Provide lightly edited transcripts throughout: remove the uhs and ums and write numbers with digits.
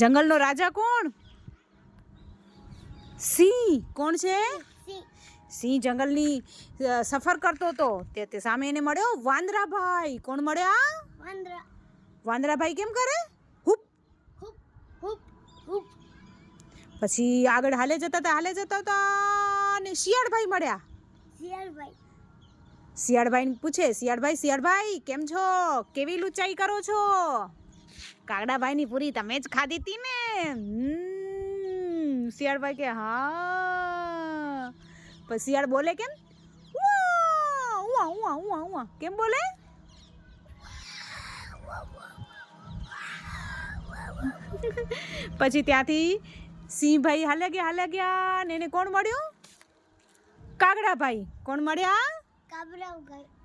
જંગલનો રાજા કોણ? સિંહ. કોણ છે? સિંહ જંગલની સફર કરતો હતો. તે સામે એને મળ્યો વાંદરાભાઈ. કોણ મળ્યા? વાંદરાભાઈ કેમ કરે? હુપ હુપ હુપ. પછી આગળ હાલે જતા હતા અને શિયાળભાઈ મળ્યા. શિયાળભાઈ પૂછે, શિયાળભાઈ કેમ છો? કેવી લુચાઈ કરો છો? કાગડાભાઈની પૂરી તમે જ ખાધી હતી ને? શિયાળભાઈ કે હા. પછી શિયાળ બોલે કેમ? કેમ બોલે? પછી ત્યાંથી સિંહભાઈ હાલ્યા ગયા ને એને કોણ મળ્યું? કાગડાભાઈ. કોણ મળ્યા?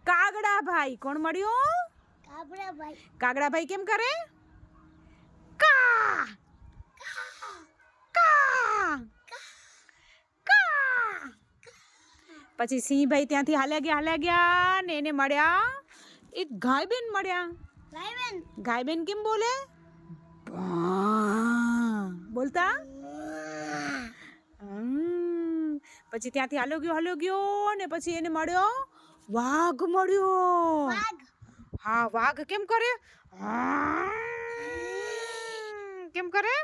કાગડાભાઈ. કોણ મળ્યું? કાગડાભાઈ કેમ કરે? કા કા કા. પછી સિંહભાઈ ત્યાંથી હાલ્યા ગયા ને એને મળ્યા એક ગાયબેન મળ્યા. ગાયબેન કેમ બોલે? બોલતા. પછી ત્યાંથી હાલ્યો ગયો ને પછી એને મળ્યો વાઘ મળ્યો. હા, વાઘ કેમ કરે? કેમ કરે?